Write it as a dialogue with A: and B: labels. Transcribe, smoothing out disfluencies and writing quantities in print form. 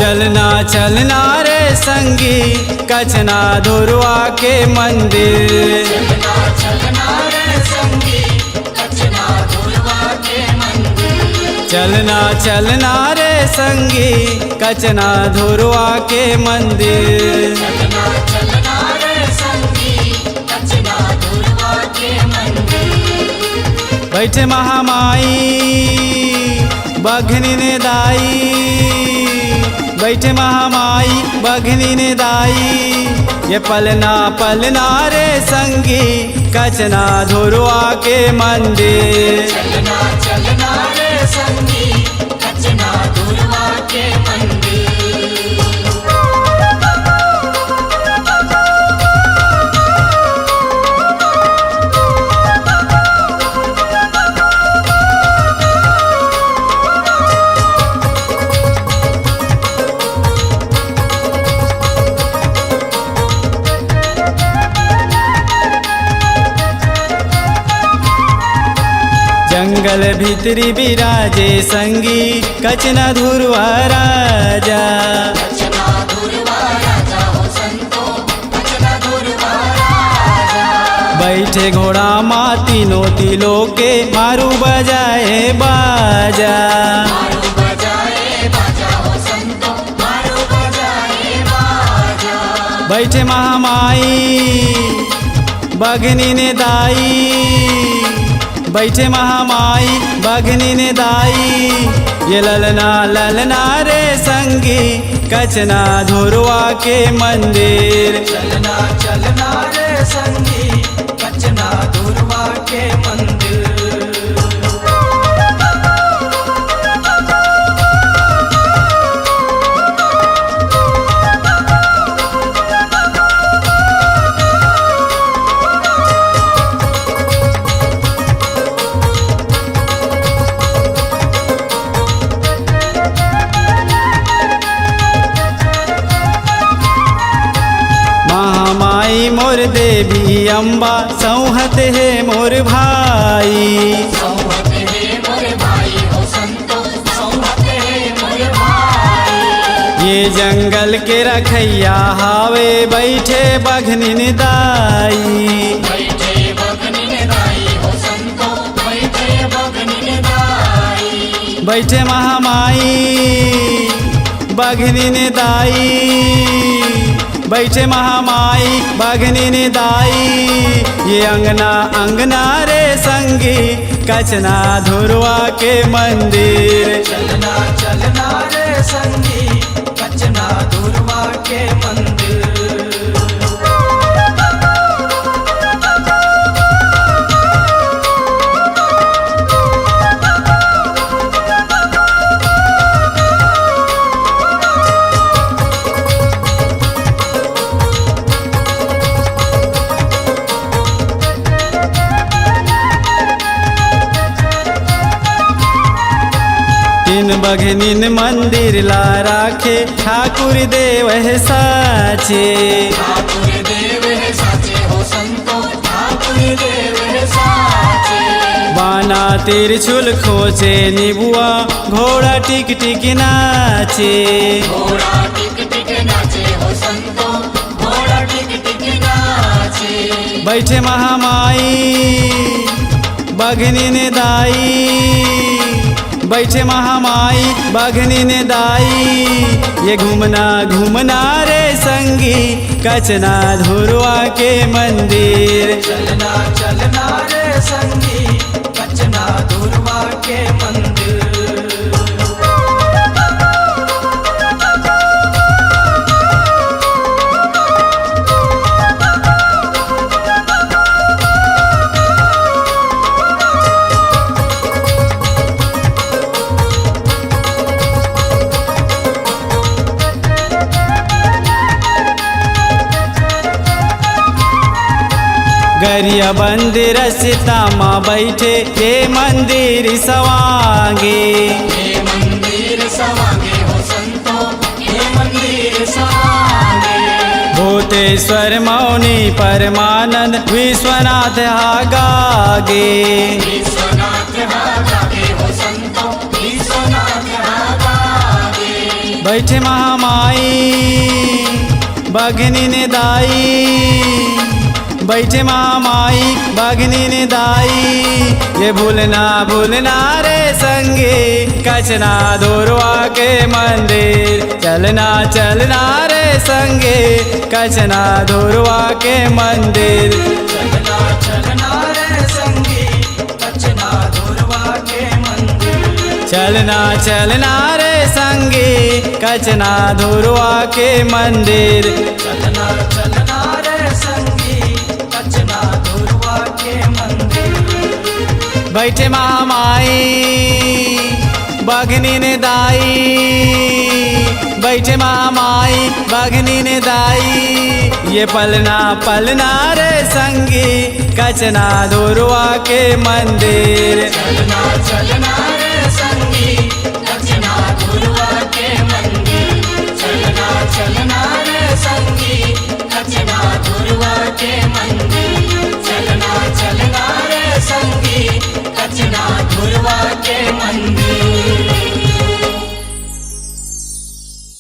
A: चलना चलना रे संगी कचना धुरवा के मंदिर।
B: चलना चलना रे संगी कचना धुरवा के मंदिर।
A: चलना चलना रे संगी कचना धुरवा के मंदिर।
B: चलना चलना रे संगी कचना धुरवा के मंदिर।
A: बैठे महामाई बघनी ने दाई, बैठे महामाई बघनी ने दाई। ये पलना पलना रे संगी कचना धुरवा के मंदिर।
B: चलना चलना रे संगी कचना धुरवा के मंदिर।
A: जंगल भीतरी बिराजे संगी कचना धुरवा राजा।
B: कचना धुरवा राजा हो संतो कचना धुरवा राजा।
A: बैठे घोड़ा माती नोती लोके मारू बजाए बाजा।
B: मारू बजाए बाजा हो संतो मारू बजाए बाजा।
A: बैठे महामाई बघनी ने दाई, बैठे महामाई बघनी ने दाई। ये ललना ललना रे संगी कचना धुरवा के मंदिर।
B: चलना चलना रे संगी कचना धुरवा के मंदिर।
A: महामाई मोर देवी अम्बा सौहत है मोर भाई।
B: सौहत है मोर भाई हो संतो सौहत है मोर भाई।
A: ये जंगल के रखैया हावे बैठे बघनी ने दाई।
B: बैठे बघनी ने दाई हो संतो बैठे बघनी ने दाई।
A: बैठे महामाई बघनी ने दाई, बैठे महामाई बघनी ने दाई। ये अंगना अंगना रे संगी कचना धुरवा के मंदिर।
B: चलना चलना रे संगी कचना धुरवा के मंदिर।
A: तीन बघनिन मंदिर ला राखे ठाकुर देव है साचे।
B: ठाकुर देव है साचे हो संतो ठाकुर देव है साचे।
A: बाना तिरछुल खोचे निबुआ घोड़ा टिक टिक नाचे।
B: घोड़ा टिक टिक नाचे हो संतो घोड़ा टिक टिक नाचे।
A: बैठे महामाई बघनी ने दाई, बैठे महामाई बघनी ने दाई। ये घूमना घूमना रे संगी कचना धुरवा के मंदिर।
B: चलना चलना रे संगी कचना धुरवा के मंदिर।
A: गरिया बंदिर सीता माँ बैठे ये मंदिर सवांगे।
B: ये मंदिर सवांगे हो संतो ये मंदिर सवांगे।
A: भूतेश्वर मौनी परमानंद विश्वनाथ हागागे।
B: विश्वनाथ हागागे हो संतो विश्वनाथ हागागे।
A: बैठे महामाई बघनी ने दाई, बैठे महामाई बघनी ने दाई। ये भूलना भूलना रे संगी कचना धुरवा के मंदिर, चलना चलना रे संगी कचना धुरवा के मंदिर।
C: चलना चलना रे संगी कचना धुरवा के मंदिर,
A: चलना चलना रे संगी कचना धुरवा के मंदिर।
C: चलना चलना रे संगी कचना धुरवा के मंदिर।
A: बैठे महामाई बघनी ने दाई, बैठे महामाई बघनी ने दाई। ये पलना पलना रे संगी कचना धुरवा के मंदिर।
C: चलना चलना रे संगी कचना धुरवा के मंदिर, चलना चलना रे संगी कचना धुरवा के मंदिर, चलना चलना